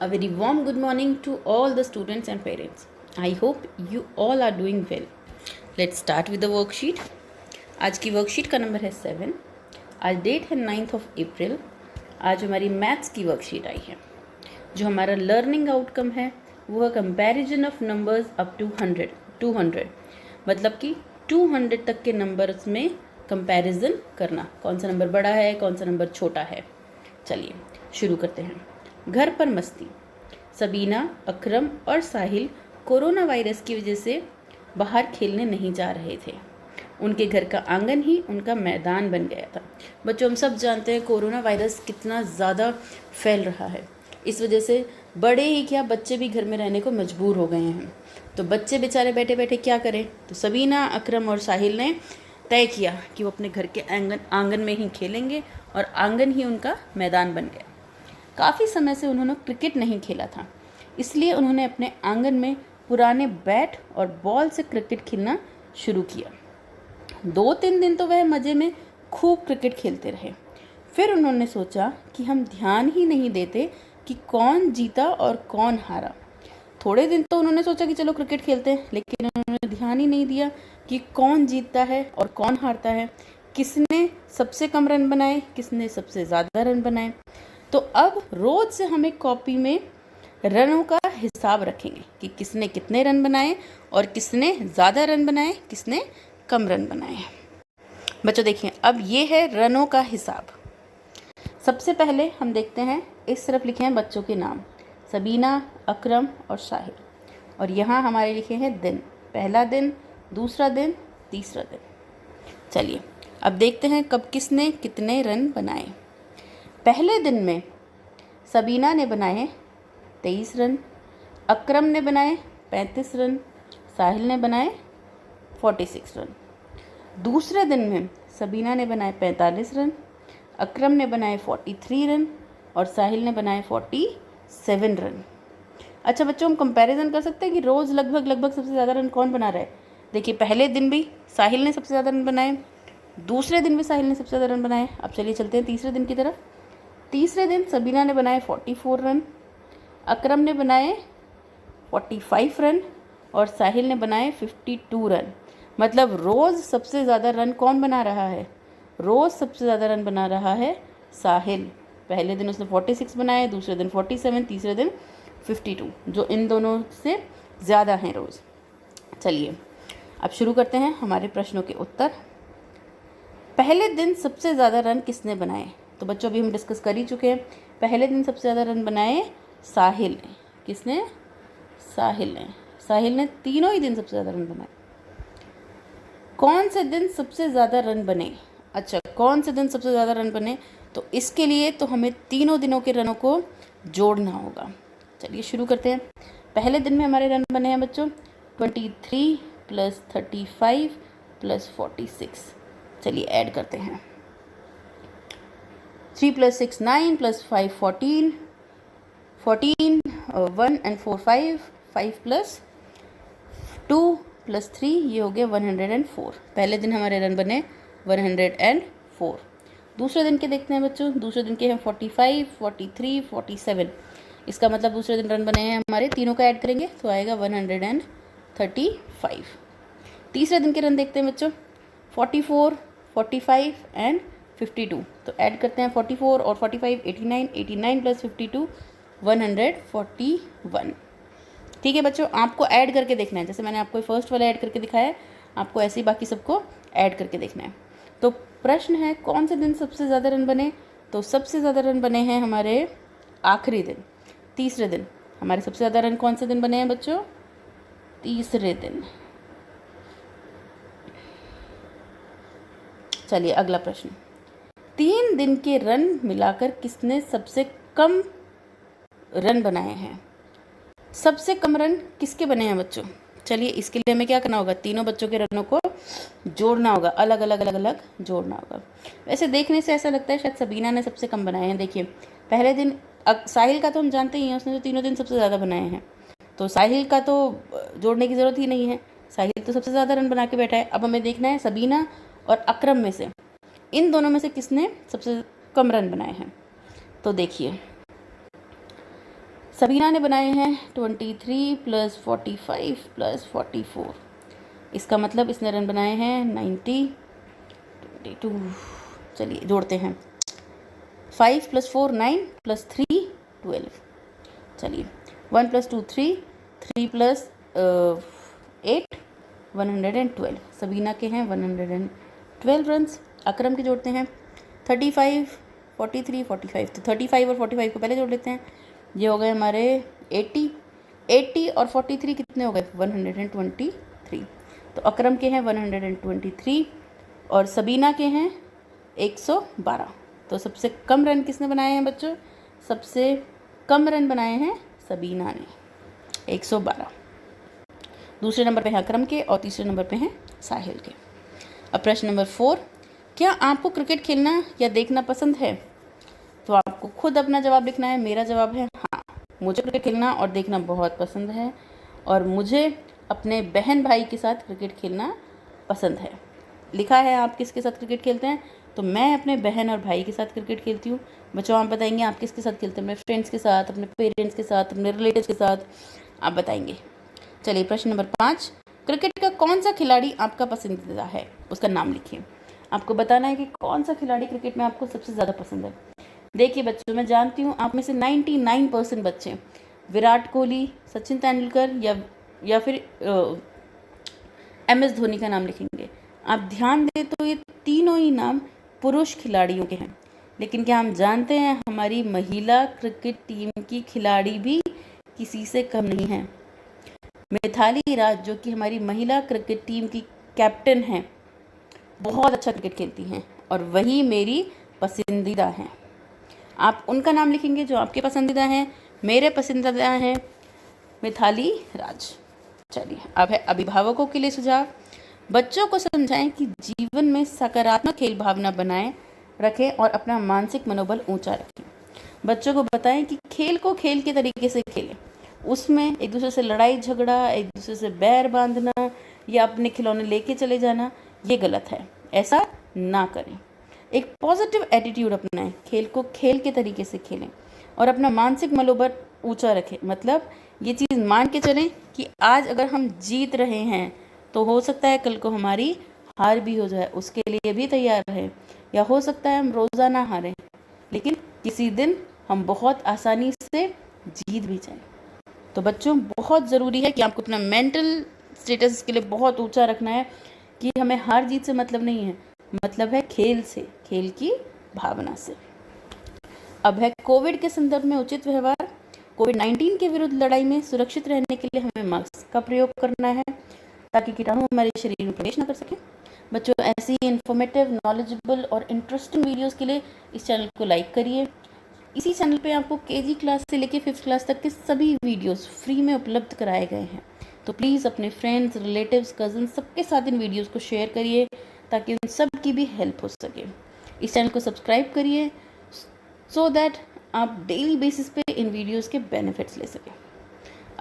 A very warm good morning to all the students and parents. I hope you all are doing well. Let's start with the worksheet. आज की worksheet का number है 7। आज date है 9th of April। आज हमारी maths की worksheet आई है। जो हमारा लर्निंग आउटकम है वो है comparison of numbers up to 200 मतलब कि 200 तक के नंबर्स में कंपैरिजन करना, कौन सा नंबर बड़ा है कौन सा नंबर छोटा है। चलिए शुरू करते हैं। घर पर मस्ती। सबीना, अकरम और साहिल कोरोना वायरस की वजह से बाहर खेलने नहीं जा रहे थे। उनके घर का आंगन ही उनका मैदान बन गया था। बच्चों, हम सब जानते हैं कोरोना वायरस कितना ज़्यादा फैल रहा है। इस वजह से बड़े ही क्या बच्चे भी घर में रहने को मजबूर हो गए हैं। तो बच्चे बेचारे बैठे बैठे क्या करें, तो सबीना, अकरम और साहिल ने तय किया कि वो अपने घर के आंगन में ही खेलेंगे और आंगन ही उनका मैदान बन गया। काफ़ी समय से उन्होंने क्रिकेट नहीं खेला था, इसलिए उन्होंने अपने आंगन में पुराने बैट और बॉल से क्रिकेट खेलना शुरू किया। 2-3 दिन तो वह मज़े में खूब क्रिकेट खेलते रहे। फिर उन्होंने सोचा कि हम ध्यान ही नहीं देते कि कौन जीता और कौन हारा। थोड़े दिन तो उन्होंने सोचा कि चलो क्रिकेट खेलते हैं, लेकिन उन्होंने ध्यान ही नहीं दिया कि कौन जीतता है और कौन हारता है, किसने सबसे कम रन बनाए, किसने सबसे ज़्यादा रन बनाए। तो अब रोज़ से हम एक कॉपी में रनों का हिसाब रखेंगे कि किसने कितने रन बनाए और किसने ज़्यादा रन बनाए, किसने कम रन बनाए। बच्चों देखिए, अब ये है रनों का हिसाब। सबसे पहले हम देखते हैं, इस तरफ लिखे हैं बच्चों के नाम, सबीना, अकरम और साहिल, और यहाँ हमारे लिखे हैं दिन, पहला दिन, दूसरा दिन, तीसरा दिन। चलिए अब देखते हैं कब किसने कितने रन बनाए। पहले दिन में सबीना ने बनाए 23 रन, अकरम ने बनाए 35 रन, साहिल ने बनाए 46 रन। दूसरे दिन में सबीना ने बनाए 45 रन, अकरम ने बनाए 43 रन और साहिल ने बनाए 47 रन। अच्छा बच्चों, हम कंपैरिजन कर सकते हैं कि रोज़ लगभग सबसे ज़्यादा रन कौन बना रहा है। देखिए, पहले दिन भी साहिल ने सबसे ज़्यादा रन बनाए, दूसरे दिन भी साहिल ने सबसे ज़्यादा रन बनाए। अब चलिए चलते हैं तीसरे दिन की तरफ। तीसरे दिन सबीना ने बनाए 44 रन, अकरम ने बनाए 45 रन और साहिल ने बनाए 52 रन। मतलब रोज़ सबसे ज़्यादा रन कौन बना रहा है? रोज़ सबसे ज़्यादा रन बना रहा है साहिल। पहले दिन उसने 46 बनाए, दूसरे दिन 47, तीसरे दिन 52, जो इन दोनों से ज़्यादा हैं रोज़। चलिए अब शुरू करते हैं हमारे प्रश्नों के उत्तर। पहले दिन सबसे ज़्यादा रन किसने बनाए? तो बच्चों अभी हम डिस्कस कर ही चुके हैं। पहले दिन सबसे ज़्यादा रन बनाए साहिल ने। किसने? साहिल ने। साहिल ने तीनों ही दिन सबसे ज़्यादा रन बनाए। कौन से दिन सबसे ज़्यादा रन बने? अच्छा, कौन से दिन सबसे ज़्यादा रन बने, तो इसके लिए तो हमें तीनों दिनों के रनों को जोड़ना होगा। चलिए शुरू करते हैं। पहले दिन में हमारे रन बने हैं बच्चों 23 + 35 + 46। चलिए ऐड करते हैं। 3 + 6 9 + 5 14 14 1 and 4 5 5 + 2 + 3, ये हो गया 104। पहले दिन हमारे रन बने 104। दूसरे दिन के देखते हैं बच्चों। दूसरे दिन के हैं 45 43 47। इसका मतलब दूसरे दिन रन बने हैं हमारे, तीनों का ऐड करेंगे तो आएगा 135। तीसरे दिन के रन देखते हैं बच्चों 44 45 एंड 52। तो ऐड करते हैं 44 और 45 89 89 + 52 141। ठीक है बच्चों, आपको ऐड करके देखना है। जैसे मैंने आपको फर्स्ट वाला ऐड करके दिखाया है, आपको ऐसे ही बाकी सबको ऐड करके देखना है। तो प्रश्न है कौन से दिन सबसे ज़्यादा रन बने? तो सबसे ज़्यादा रन बने हैं हमारे आखिरी दिन, तीसरे दिन। हमारे सबसे ज़्यादा रन कौन से दिन बने हैं बच्चों? तीसरे दिन। चलिए अगला प्रश्न। 3 दिन के रन मिलाकर किसने सबसे कम रन बनाए हैं? सबसे कम रन किसके बने हैं बच्चों? चलिए इसके लिए हमें क्या करना होगा, तीनों बच्चों के रनों को जोड़ना होगा, अलग अलग जोड़ना होगा। वैसे देखने से ऐसा लगता है शायद सबीना ने सबसे कम बनाए हैं। देखिए पहले दिन साहिल का तो हम जानते ही हैं, उसने तो तीनों दिन सबसे ज़्यादा बनाए हैं, तो साहिल का तो जोड़ने की ज़रूरत ही नहीं है, साहिल तो सबसे ज़्यादा रन बना के बैठा है। अब हमें देखना है सबीना और अकरम में से, इन दोनों में से किसने सबसे कम रन बनाए हैं। तो देखिए सबीना ने बनाए हैं 23 + 45 + 44। इसका मतलब इसने रन बनाए हैं 90, 22। चलिए जोड़ते हैं, 5 + 4 9 + 3 12। चलिए 1 + 2 3, 3 + 8 112। सबीना के हैं 112 रन्स। अकरम के जोड़ते हैं 35 43 45। तो 35 और 45 को पहले जोड़ लेते हैं, ये हो गए हमारे 80 और 43 कितने हो गए 123। तो अकरम के हैं 123 और सबीना के हैं 112। तो सबसे कम रन किसने बनाए हैं बच्चों? सबसे कम रन बनाए हैं सबीना ने, 112। दूसरे नंबर पे हैं अकरम के और तीसरे नंबर पे हैं साहिल के। अब प्रश्न नंबर 4, क्या आपको क्रिकेट खेलना या देखना पसंद है? तो आपको खुद अपना जवाब लिखना है। मेरा जवाब है हाँ, मुझे क्रिकेट खेलना और देखना बहुत पसंद है और मुझे अपने बहन भाई के साथ क्रिकेट खेलना पसंद है। लिखा है आप किसके साथ क्रिकेट खेलते हैं? तो मैं अपने बहन और भाई के साथ क्रिकेट खेलती हूँ। बच्चों आप बताएंगे आप किसके साथ खेलते हैं? अपने फ्रेंड्स के साथ, अपने पेरेंट्स के साथ, अपने रिलेटिव्स के साथ, आप बताएंगे। चलिए प्रश्न नंबर 5, क्रिकेट का कौन सा खिलाड़ी आपका पसंदीदा है? उसका नाम लिखिए। आपको बताना है कि कौन सा खिलाड़ी क्रिकेट में आपको सबसे ज़्यादा पसंद है। देखिए बच्चों, मैं जानती हूँ आप में से 99% बच्चे विराट कोहली, सचिन तेंदुलकर या फिर MS धोनी का नाम लिखेंगे। आप ध्यान दें तो ये तीनों ही नाम पुरुष खिलाड़ियों के हैं, लेकिन क्या हम जानते हैं हमारी महिला क्रिकेट टीम की खिलाड़ी भी किसी से कम नहीं है। मिथाली राज जो कि हमारी महिला क्रिकेट टीम की कैप्टन हैं, बहुत अच्छा क्रिकेट खेलती हैं और वही मेरी पसंदीदा हैं। आप उनका नाम लिखेंगे जो आपके पसंदीदा हैं। मेरे पसंदीदा हैं मिथाली राज। चलिए अब है अभिभावकों के लिए सुझाव। बच्चों को समझाएं कि जीवन में सकारात्मक खेल भावना बनाए रखें और अपना मानसिक मनोबल ऊंचा रखें। बच्चों को बताएं कि खेल को खेल के तरीके से खेलें, उसमें एक दूसरे से लड़ाई झगड़ा, एक दूसरे से बैर बांधना या अपने खिलौने लेके चले जाना, ये गलत है, ऐसा ना करें। एक पॉजिटिव एटीट्यूड अपनाएं, खेल को खेल के तरीके से खेलें और अपना मानसिक मनोबल ऊंचा रखें। मतलब ये चीज़ मान के चलें कि आज अगर हम जीत रहे हैं तो हो सकता है कल को हमारी हार भी हो जाए, उसके लिए भी तैयार रहें। या हो सकता है हम रोज़ाना हारें, लेकिन किसी दिन हम बहुत आसानी से जीत भी जाएं। तो बच्चों बहुत ज़रूरी है कि आपको अपना मेंटल स्टेटस के लिए बहुत ऊंचा रखना है कि हमें हार जीत से मतलब नहीं है, मतलब है खेल से, खेल की भावना से। अब है कोविड के संदर्भ में उचित व्यवहार। कोविड-19 के विरुद्ध लड़ाई में सुरक्षित रहने के लिए हमें मास्क का प्रयोग करना है ताकि कीटाणु हमारे शरीर में प्रवेश न कर सके। बच्चों ऐसी इन्फॉर्मेटिव, नॉलेजेबल और इंटरेस्टिंग वीडियोस के लिए इस चैनल को लाइक करिए। इसी चैनल पे आपको KG क्लास से लेकर 5th क्लास तक के सभी वीडियोस फ्री में उपलब्ध कराए गए हैं। तो प्लीज़ अपने फ्रेंड्स, रिलेटिव्स, कज़न्स सबके साथ इन वीडियोस को शेयर करिए ताकि उन सब की भी हेल्प हो सके। इस चैनल को सब्सक्राइब करिए सो दैट आप डेली बेसिस पे इन वीडियोस के बेनिफिट्स ले सकें।